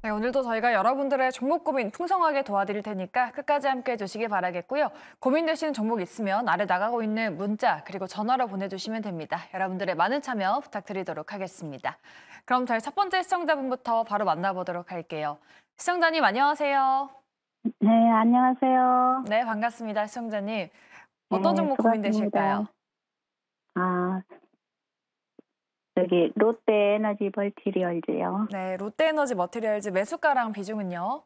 네, 오늘도 저희가 여러분들의 종목 고민 풍성하게 도와드릴 테니까 끝까지 함께해 주시기 바라겠고요. 고민되시는 종목 있으면 아래 나가고 있는 문자 그리고 전화로 보내주시면 됩니다. 여러분들의 많은 참여 부탁드리도록 하겠습니다. 그럼 저희 첫 번째 시청자분부터 바로 만나보도록 할게요. 시청자님 안녕하세요. 네, 안녕하세요. 네, 반갑습니다. 시청자님. 어떤 네, 종목 고민되실까요? 수고하십니다. 아, 여기 롯데에너지 멀티리얼즈요. 네, 롯데에너지 머티리얼즈 매수가랑 비중은요?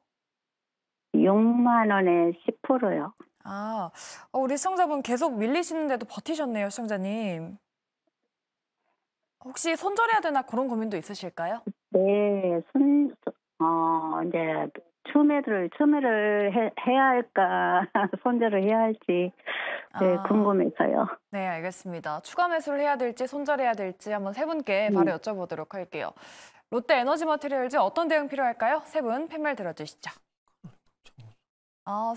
6만 원에 10%요. 아, 우리 시청자분 계속 밀리시는데도 버티셨네요, 시청자님. 혹시 손절해야 되나 그런 고민도 있으실까요? 네, 이제 추매를 해야 할까, 손절을 해야 할지, 네, 아, 궁금해서요. 네, 알겠습니다. 추가 매수를 해야 될지 손절해야 될지 한번 세 분께 바로 여쭤보도록 할게요. 롯데 에너지 머티리얼즈 어떤 대응 필요할까요? 세 분 팻말 들어주시죠.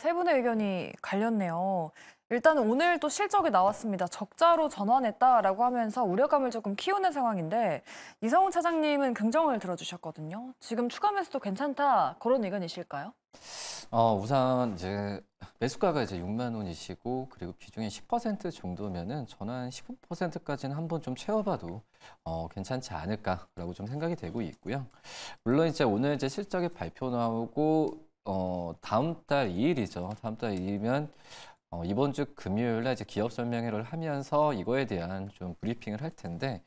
세 분의 의견이 갈렸네요. 일단 오늘 또 실적이 나왔습니다. 적자로 전환했다라고 하면서 우려감을 조금 키우는 상황인데 이성훈 차장님은 긍정을 들어주셨거든요. 지금 추가 매수도 괜찮다 그런 의견이실까요? 우선 이제 매수가가 이제 6만 원이시고 그리고 비중이 10% 정도면은 저는 한 15%까지는 한번 좀 채워봐도 괜찮지 않을까라고 좀 생각이 되고 있고요. 물론 이제 오늘 이제 실적의 발표 나오고 다음 달 2일이죠. 다음 달 2일이면 이번 주 금요일 날 이제 기업 설명회를 하면서 이거에 대한 좀 브리핑을 할 텐데,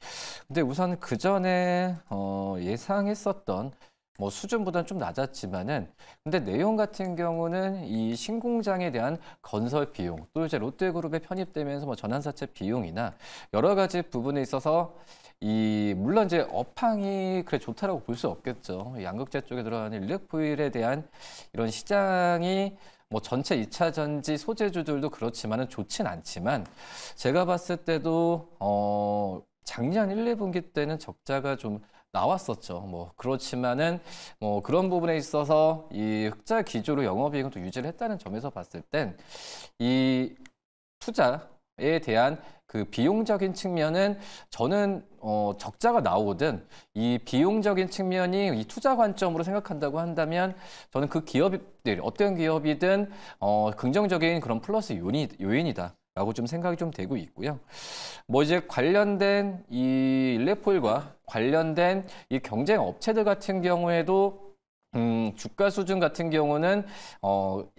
근데 우선 그 전에 예상했었던 뭐 수준보다는 좀 낮았지만은, 근데 내용 같은 경우는 이 신공장에 대한 건설 비용, 또 이제 롯데그룹에 편입되면서 뭐 전환사채 비용이나 여러 가지 부분에 있어서 물론 이제 업황이 그래 좋다라고 볼 수 없겠죠. 양극재 쪽에 들어가는 일렉포일에 대한 이런 시장이 뭐 전체 2차 전지 소재주들도 그렇지만은 좋진 않지만 제가 봤을 때도 작년 1, 2분기 때는 적자가 좀 나왔었죠. 뭐 그렇지만은 뭐 그런 부분에 있어서 이 흑자 기조로 영업이익은 또 유지를 했다는 점에서 봤을 땐 이 투자에 대한 그 비용적인 측면은 저는 적자가 나오든 이 비용적인 측면이 이 투자 관점으로 생각한다고 한다면 저는 그 기업들 어떤 기업이든 긍정적인 그런 플러스 요인이다. 라고 좀 생각이 좀 되고 있고요. 뭐 이제 관련된 이 일렉포일과 관련된 이 경쟁 업체들 같은 경우에도 주가 수준 같은 경우는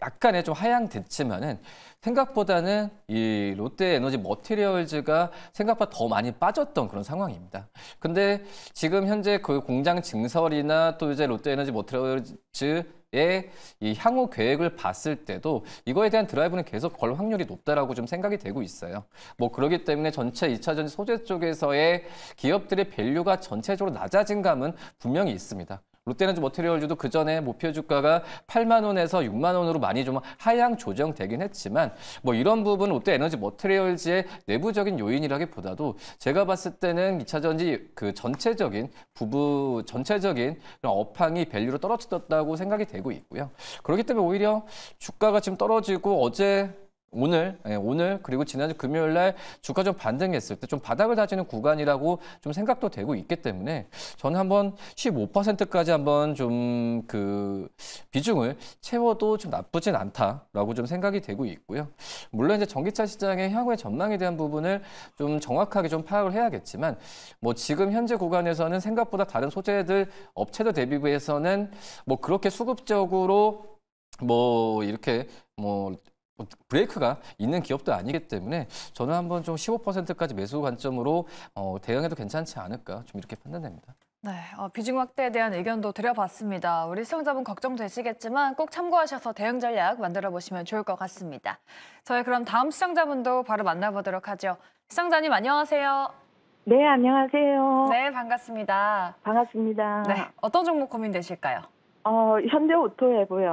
약간의 좀 하향됐지만은 생각보다는 이 롯데에너지 머티리얼즈가 생각보다 더 많이 빠졌던 그런 상황입니다. 근데 지금 현재 그 공장 증설이나 또 이제 롯데에너지 머티리얼즈의 이 향후 계획을 봤을 때도 이거에 대한 드라이브는 계속 걸 확률이 높다라고 좀 생각이 되고 있어요. 뭐 그렇기 때문에 전체 2차 전지 소재 쪽에서의 기업들의 밸류가 전체적으로 낮아진 감은 분명히 있습니다. 롯데에너지 머티리얼즈도 그 전에 목표 주가가 8만 원에서 6만 원으로 많이 좀 하향 조정되긴 했지만 뭐 이런 부분 롯데에너지 머티리얼즈의 내부적인 요인이라기보다도 제가 봤을 때는 2차 전지 그 전체적인 전체적인 그런 업황이 밸류로 떨어졌다고 생각이 되고 있고요. 그렇기 때문에 오히려 주가가 지금 떨어지고 오늘 그리고 지난주 금요일 날 주가 좀 반등했을 때 좀 바닥을 다지는 구간이라고 좀 생각도 되고 있기 때문에 저는 한번 15%까지 한번 좀 그 비중을 채워도 좀 나쁘진 않다라고 좀 생각이 되고 있고요. 물론 이제 전기차 시장의 향후의 전망에 대한 부분을 좀 정확하게 좀 파악을 해야겠지만 뭐 지금 현재 구간에서는 생각보다 다른 소재들 업체들 대비해서는 뭐 그렇게 수급적으로 뭐 이렇게 뭐 브레이크가 있는 기업도 아니기 때문에 저는 한번 좀 15%까지 매수 관점으로 대응해도 괜찮지 않을까 좀 이렇게 판단됩니다. 네, 비중 확대에 대한 의견도 드려봤습니다. 우리 시청자분 걱정되시겠지만 꼭 참고하셔서 대응 전략 만들어 보시면 좋을 것 같습니다. 저희 그럼 다음 시청자분도 바로 만나보도록 하죠. 시청자님 안녕하세요. 네, 안녕하세요. 네, 반갑습니다. 반갑습니다. 네, 어떤 종목 고민되실까요? 현대오토해고요.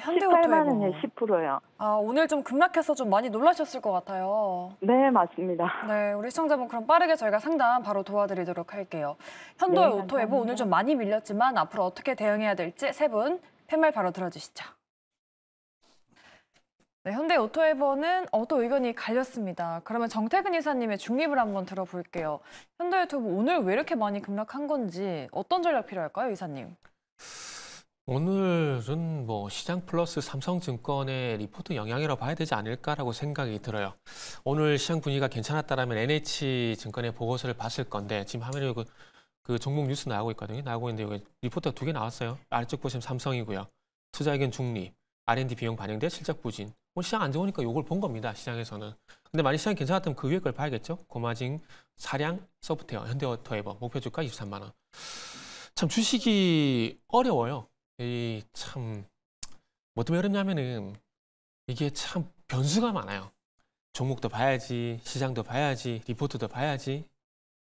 18만 원에 현대오토에버. 10%요. 오늘 좀 급락해서 좀 많이 놀라셨을 것 같아요. 네, 맞습니다. 네, 우리 시청자분 그럼 빠르게 저희가 상담 바로 도와드리도록 할게요. 현대 네, 오토에버 감사합니다. 오늘 좀 많이 밀렸지만 앞으로 어떻게 대응해야 될지 세 분 팻말 바로 들어주시죠. 네, 현대 오토에버는 또 의견이 갈렸습니다. 그러면 정태근 이사님의 중립을 한번 들어볼게요. 현대 오토에버 오늘 왜 이렇게 많이 급락한 건지 어떤 전략 필요할까요, 이사님? 오늘은 뭐 시장 플러스 삼성증권의 리포트 영향이라고 봐야 되지 않을까라고 생각이 들어요. 오늘 시장 분위기가 괜찮았다라면 NH증권의 보고서를 봤을 건데 지금 화면에 그 종목 뉴스 나오고 있거든요. 나오고 있는데 여기 리포트가 2개 나왔어요. 아래쪽 보시면 삼성이고요. 투자 의견 중립, R&D 비용 반영돼 실적 부진. 오늘 시장 안 좋으니까 이걸 본 겁니다. 시장에서는. 근데 만약 시장이 괜찮았다면 그 위에 걸 봐야겠죠. 고마징, 사량, 소프트웨어, 현대오토에버 목표 주가 23만 원. 참 주식이 어려워요. 이 참 뭐 때문에 어렵냐면은 이게 참 변수가 많아요. 종목도 봐야지, 시장도 봐야지, 리포트도 봐야지.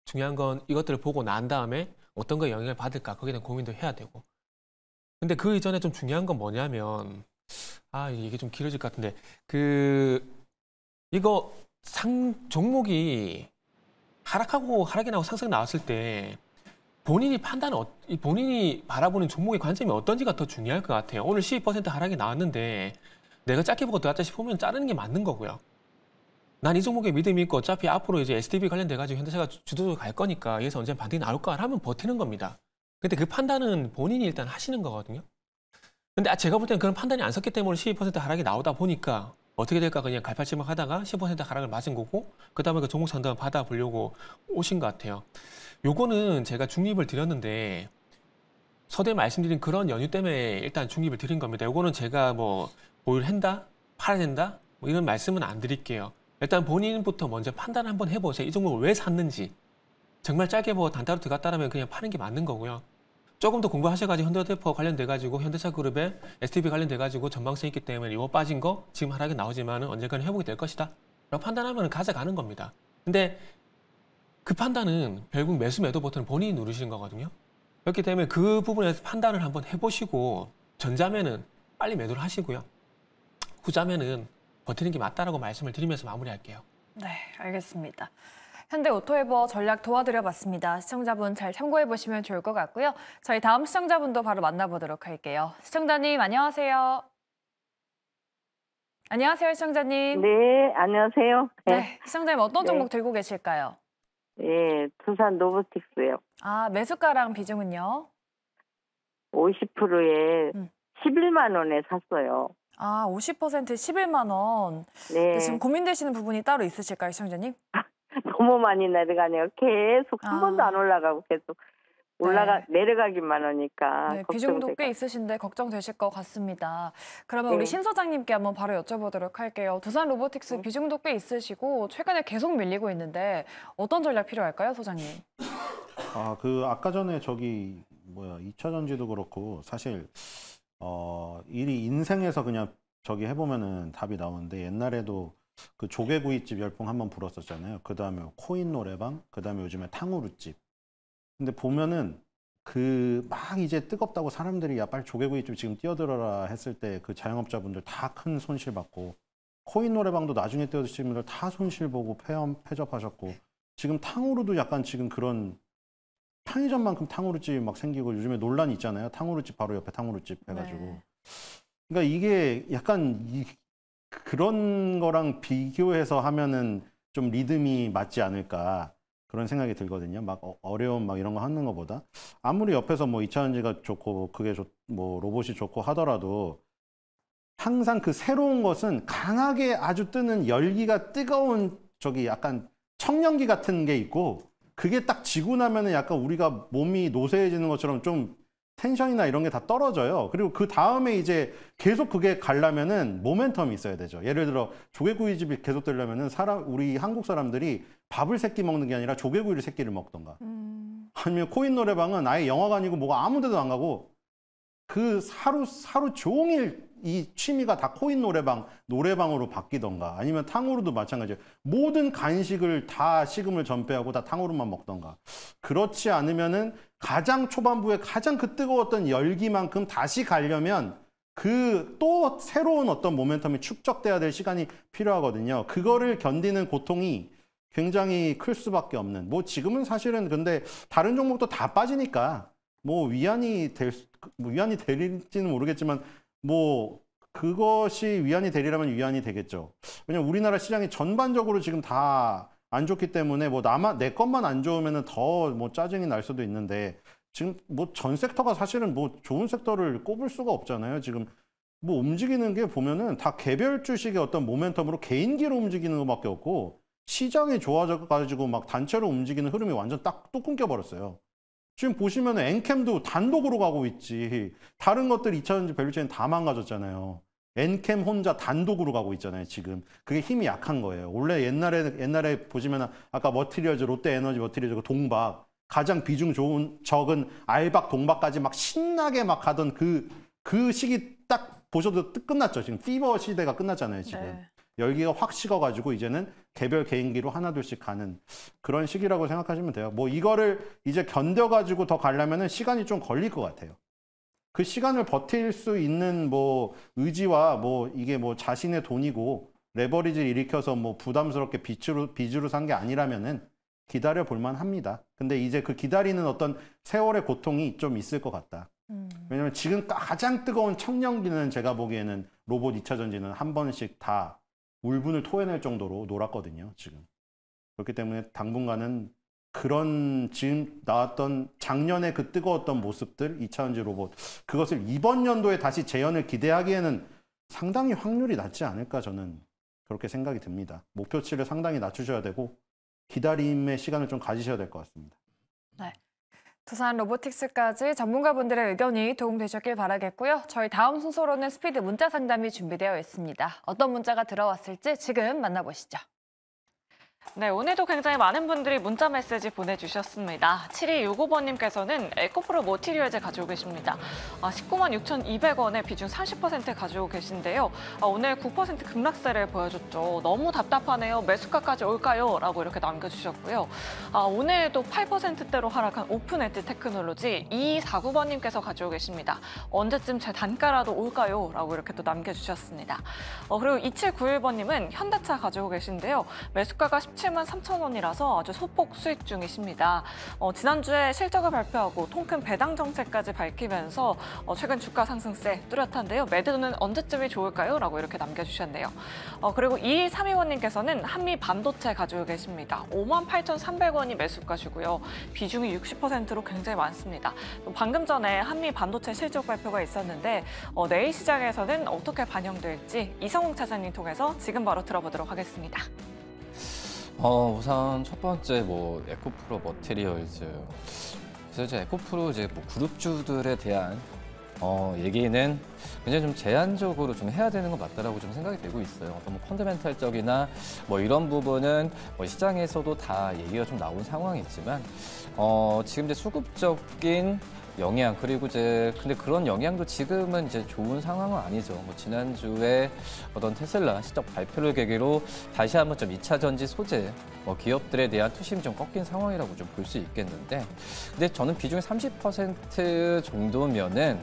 중요한 건 이것들을 보고 난 다음에 어떤 거에 영향을 받을까 거기에 대한 고민도 해야 되고. 근데 그 이전에 좀 중요한 건 뭐냐면 이게 좀 길어질 것 같은데 이거 종목이 하락하고 하락이 나고 상승 나왔을 때 본인이 바라보는 종목의 관점이 어떤지가 더 중요할 것 같아요. 오늘 12% 하락이 나왔는데 내가 짧게 보고 들어갔다 싶으면 자르는 게 맞는 거고요. 난 이 종목에 믿음이 있고 어차피 앞으로 이제 SDB 관련돼가지고 현대차가 주도적으로 갈 거니까 여기서 언제 반등이 나올 거야 하면 버티는 겁니다. 근데 그 판단은 본인이 일단 하시는 거거든요. 근데 제가 볼 때는 그런 판단이 안 섰기 때문에 12% 하락이 나오다 보니까 어떻게 될까 그냥 갈팔질막 하다가 10% 하락을 맞은 거고 그 다음에 그 종목 상담을 받아보려고 오신 것 같아요. 요거는 제가 중립을 드렸는데 서두에 말씀드린 그런 연유 때문에 일단 중립을 드린 겁니다. 요거는 제가 뭐 보유를 한다? 팔아야 된다? 뭐 이런 말씀은 안 드릴게요. 일단 본인부터 먼저 판단을 한번 해보세요. 이 종목을 왜 샀는지. 정말 짧게 뭐 단타로 들어갔다면 그냥 파는 게 맞는 거고요. 조금 더 공부하셔가지고 현대대포 관련돼가지고 현대차 그룹에 STB 관련돼가지고 전망성 있기 때문에 이거 빠진 거 지금 하락이 나오지만은 언젠가는 회복이 될 것이다. 라고 판단하면 가져가는 겁니다. 근데 그 판단은 결국 매수 매도 버튼을 본인이 누르시는 거거든요. 그렇기 때문에 그 부분에서 판단을 한번 해보시고 전자면은 빨리 매도를 하시고요. 후자면은 버티는 게 맞다라고 말씀을 드리면서 마무리할게요. 네, 알겠습니다. 현대오토에버 전략 도와드려봤습니다. 시청자분 잘 참고해보시면 좋을 것 같고요. 저희 다음 시청자분도 바로 만나보도록 할게요. 시청자님 안녕하세요. 안녕하세요, 시청자님. 네, 안녕하세요. 네, 시청자님 어떤 네. 종목 들고 계실까요? 예, 두산 로보틱스요. 매수가랑 비중은요? 50%에 음. 11만 원에 샀어요. 50% 11만 원. 네, 지금 고민되시는 부분이 따로 있으실까요, 시청자님? 너무 많이 내려가네요. 계속 한 번도 안 올라가고 계속 내려가기만 하니까. 네, 비중도 걱정돼가. 꽤 있으신데 걱정되실 것 같습니다. 그러면 네. 우리 신 소장님께 한번 바로 여쭤보도록 할게요. 두산 로보틱스 네. 비중도 꽤 있으시고 최근에 계속 밀리고 있는데 어떤 전략 필요할까요, 소장님? 아까 전에 2차 전지도 그렇고 사실 일이 인생에서 그냥 해보면은 답이 나오는데 옛날에도 그 조개구이집 열풍 한번 불었었잖아요. 그 다음에 코인 노래방, 그 다음에 요즘에 탕후루집. 근데 보면은 막 이제 뜨겁다고 사람들이 야 빨리 조개구이집 지금 뛰어들어라 했을 때 그 자영업자분들 다 큰 손실 받고 코인 노래방도 나중에 뛰어드시는 분들 다 손실 보고 폐업하셨고 지금 탕후루도 약간 지금 그런 편의점만큼 탕후루집이 막 생기고 요즘에 논란이 있잖아요. 탕후루집 바로 옆에 탕후루집 해가지고. 네. 그러니까 이게 약간 그런 거랑 비교해서 하면은 좀 리듬이 맞지 않을까 그런 생각이 들거든요. 막 어려움 막 이런 거 하는 것보다 아무리 옆에서 뭐 2차 전지가 좋고 뭐 로봇이 좋고 하더라도 항상 그 새로운 것은 강하게 아주 뜨는 열기가 뜨거운 약간 청년기 같은 게 있고 그게 딱 지고 나면은 약간 우리가 몸이 노쇠해지는 것처럼 좀 텐션이나 이런 게 다 떨어져요. 그리고 그 다음에 이제 계속 그게 가려면은 모멘텀이 있어야 되죠. 예를 들어 조개구이집이 계속 되려면은 우리 한국 사람들이 밥을 세끼 먹는 게 아니라 조개구이를 세끼를 먹던가. 아니면 코인 노래방은 아예 영화관이고 뭐가 아무 데도 안 가고 그 하루 종일 이 취미가 다 코인 노래방으로 바뀌던가 아니면 탕후루도 마찬가지예요. 모든 간식을 다 식음을 전폐하고 다 탕후루만 먹던가. 그렇지 않으면은 가장 초반부에 가장 그 뜨거웠던 열기만큼 다시 가려면 또 새로운 어떤 모멘텀이 축적돼야 될 시간이 필요하거든요. 그거를 견디는 고통이 굉장히 클 수밖에 없는. 뭐 지금은 사실은 근데 다른 종목도 다 빠지니까 뭐 위안이 될지는 모르겠지만 뭐 그것이 위안이 되리라면 위안이 되겠죠. 왜냐면 우리나라 시장이 전반적으로 지금 다 안 좋기 때문에 뭐 내 것만 안 좋으면은 더 뭐 짜증이 날 수도 있는데 지금 뭐 전 섹터가 사실은 뭐 좋은 섹터를 꼽을 수가 없잖아요. 지금 뭐 움직이는 게 보면은 다 개별 주식의 어떤 모멘텀으로 개인기로 움직이는 것밖에 없고 시장이 좋아져 가지고 막 단체로 움직이는 흐름이 완전 딱 또 끊겨버렸어요. 지금 보시면은 엔캠도 단독으로 가고 있지. 다른 것들 2차전지 밸류체인 다 망가졌잖아요. 엔캠 혼자 단독으로 가고 있잖아요, 지금. 그게 힘이 약한 거예요. 원래 옛날에 보시면 아까 머티리얼즈, 롯데에너지 머티리얼즈, 동박, 가장 비중 적은 알박, 동박까지 막 신나게 막 가던 그 시기 딱 보셔도 끝났죠. 지금 피버 시대가 끝났잖아요, 지금. 네. 열기가 확 식어가지고 이제는 개별 개인기로 하나둘씩 가는 그런 시기라고 생각하시면 돼요. 뭐 이거를 이제 견뎌가지고 더 가려면은 시간이 좀 걸릴 것 같아요. 그 시간을 버틸 수 있는 뭐 의지와 뭐 이게 뭐 자신의 돈이고 레버리지를 일으켜서 뭐 부담스럽게 빚으로 산 게 아니라면은 기다려 볼만 합니다. 근데 이제 그 기다리는 어떤 세월의 고통이 좀 있을 것 같다. 왜냐면 지금 가장 뜨거운 청년기는 제가 보기에는 로봇 2차 전지는 한 번씩 다 울분을 토해낼 정도로 놀았거든요, 지금. 그렇기 때문에 당분간은 그런 지금 나왔던 작년에 그 뜨거웠던 모습들, 2차 전지 로봇, 그것을 이번 연도에 다시 재현을 기대하기에는 상당히 확률이 낮지 않을까 저는 그렇게 생각이 듭니다. 목표치를 상당히 낮추셔야 되고 기다림의 시간을 좀 가지셔야 될 것 같습니다. 네. 두산 로보틱스까지 전문가분들의 의견이 도움되셨길 바라겠고요. 저희 다음 순서로는 스피드 문자 상담이 준비되어 있습니다. 어떤 문자가 들어왔을지 지금 만나보시죠. 네, 오늘도 굉장히 많은 분들이 문자 메시지 보내주셨습니다. 7265번님께서는 에코프로 머티리얼즈 가지고 계십니다. 19만 6,200원에 비중 30% 가지고 계신데요. 오늘 9% 급락세를 보여줬죠. 너무 답답하네요. 매수가까지 올까요? 라고 이렇게 남겨주셨고요. 오늘도 8%대로 하락한 오픈 엣지 테크놀로지 2249번님께서 가지고 계십니다. 언제쯤 제 단가라도 올까요? 라고 이렇게 또 남겨주셨습니다. 그리고 2791번님은 현대차 가지고 계신데요. 매수가가 17만 3천 원이라서 아주 소폭 수익 중이십니다. 지난주에 실적을 발표하고 통큰 배당 정책까지 밝히면서 최근 주가 상승세 뚜렷한데요. 매도는 언제쯤이 좋을까요? 라고 이렇게 남겨주셨네요. 그리고 2132원님께서는 한미 반도체 가지고 계십니다. 5만 8,300원이 매수가시고요. 비중이 60%로 굉장히 많습니다. 방금 전에 한미 반도체 실적 발표가 있었는데 내일 시장에서는 어떻게 반영될지 이성웅 차장님 통해서 지금 바로 들어보도록 하겠습니다. 우선 첫 번째 뭐 에코프로 머티리얼즈. 그래서 이제 에코프로 이제 뭐 그룹주들에 대한 얘기는 굉장히 좀 제한적으로 좀 해야 되는 것 맞다라고 좀 생각이 되고 있어요. 어떤 뭐 펀더멘탈적이나 뭐 이런 부분은 뭐 시장에서도 다 얘기가 좀 나온 상황이지만 지금 이제 수급적인 영향 그리고 이제 근데 그런 영향도 지금은 이제 좋은 상황은 아니죠. 뭐 지난주에 어떤 테슬라 실적 발표를 계기로 다시 한번 좀 2차 전지 소재 기업들에 대한 투심이 좀 꺾인 상황이라고 좀 볼 수 있겠는데, 근데 저는 비중이 30% 정도면은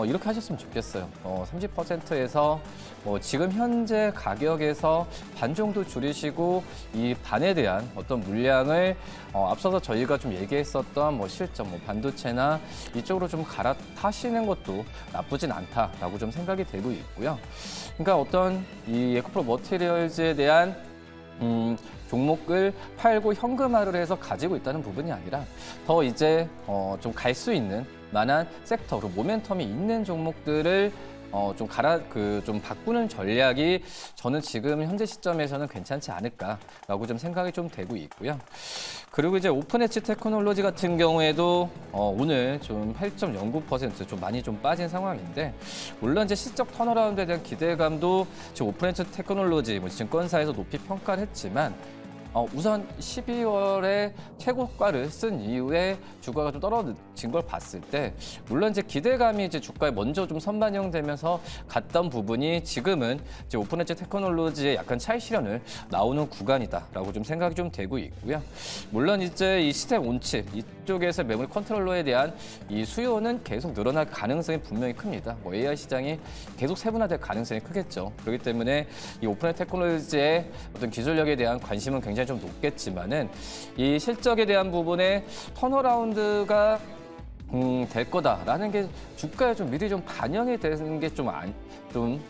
이렇게 하셨으면 좋겠어요. 30%에서 지금 현재 가격에서 반 정도 줄이시고 이 반에 대한 어떤 물량을 앞서서 저희가 좀 얘기했었던 뭐 실적, 뭐 반도체나 이쪽으로 좀 갈아타시는 것도 나쁘진 않다라고 좀 생각이 되고 있고요. 그러니까 어떤 이 에코프로 머티리얼즈에 대한 종목을 팔고 현금화를 해서 가지고 있다는 부분이 아니라 더 이제 좀 갈 수 있는 만한 섹터로 모멘텀이 있는 종목들을 좀 바꾸는 전략이 저는 지금 현재 시점에서는 괜찮지 않을까라고 좀 생각이 좀 되고 있고요. 그리고 이제 오픈 엣지 테크놀로지 같은 경우에도 오늘 좀 8.09% 좀 많이 좀 빠진 상황인데, 물론 이제 시적 턴어라운드에 대한 기대감도 지금 오픈 엣지 테크놀로지 증권사에서 높이 평가를 했지만 우선 12월에 최고가를 쓴 이후에 주가가 좀 떨어진 걸 봤을 때, 물론 이제 기대감이 이제 주가에 먼저 좀 선반영되면서 갔던 부분이 지금은 이제 오픈 엣지 테크놀로지의 약간 차익 실현을 나오는 구간이다라고 좀 생각이 좀 되고 있고요. 물론 이제 이 시스템 온칩 이쪽에서 메모리 컨트롤러에 대한 이 수요는 계속 늘어날 가능성이 분명히 큽니다. 뭐 AI 시장이 계속 세분화될 가능성이 크겠죠. 그렇기 때문에 이 오픈 엣지 테크놀로지의 어떤 기술력에 대한 관심은 굉장히 좀 높겠지만은 이 실적에 대한 부분에 턴어라운드가 될 거다라는 게 주가에 좀 미리 좀 반영이 되는 게 좀 좀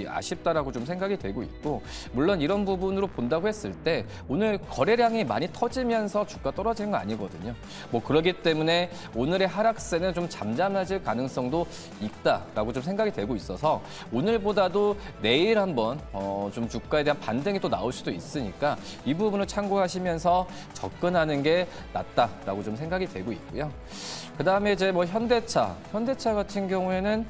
아쉽다라고 좀 생각이 되고 있고, 물론 이런 부분으로 본다고 했을 때 오늘 거래량이 많이 터지면서 주가 떨어지는 거 아니거든요. 뭐 그렇기 때문에 오늘의 하락세는 좀 잠잠해질 가능성도 있다라고 좀 생각이 되고 있어서 오늘보다도 내일 한번 좀 주가에 대한 반등이 또 나올 수도 있으니까 이 부분을 참고하시면서 접근하는 게 낫다라고 좀 생각이 되고 있고요. 그다음에 이제 뭐 현대차 같은 경우에는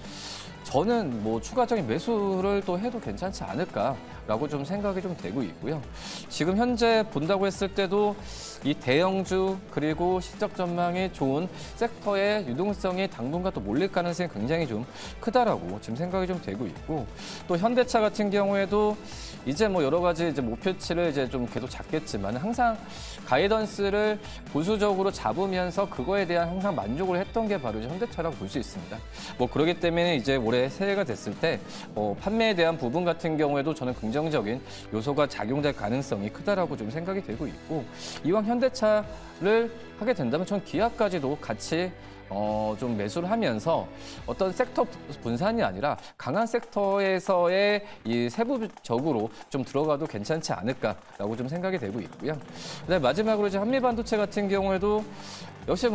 저는 뭐 추가적인 매수를 또 해도 괜찮지 않을까라고 좀 생각이 좀 되고 있고요. 지금 현재 본다고 했을 때도 이 대형주 그리고 실적 전망이 좋은 섹터의 유동성이 당분간 또 몰릴 가능성이 굉장히 좀 크다라고 지금 생각이 좀 되고 있고, 또 현대차 같은 경우에도 이제 뭐 여러 가지 이제 목표치를 이제 좀 계속 잡겠지만 항상 가이던스를 보수적으로 잡으면서 그거에 대한 항상 만족을 했던 게 바로 이제 현대차라고 볼 수 있습니다. 뭐 그렇기 때문에 이제 올해 새해가 됐을 때 판매에 대한 부분 같은 경우에도 저는 긍정적인 요소가 작용될 가능성이 크다라고 좀 생각이 되고 있고, 이왕 현대차를 하게 된다면 전 기아까지도 같이 좀 매수를 하면서 어떤 섹터 분산이 아니라 강한 섹터에서의 이 세부적으로 좀 들어가도 괜찮지 않을까라고 좀 생각이 되고 있고요. 그다음에 마지막으로 이제 한미반도체 같은 경우에도 역시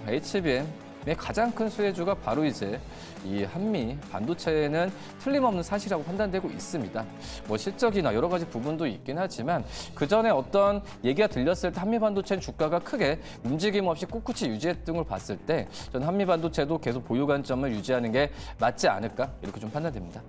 HBM의 가장 큰 수혜주가 바로 이제 이 한미 반도체는 틀림없는 사실이라고 판단되고 있습니다. 뭐 실적이나 여러 가지 부분도 있긴 하지만 그 전에 어떤 얘기가 들렸을 때 한미 반도체는 주가가 크게 움직임 없이 꿋꿋이 유지했던 걸 봤을 때 저는 한미 반도체도 계속 보유 관점을 유지하는 게 맞지 않을까 이렇게 좀 판단됩니다.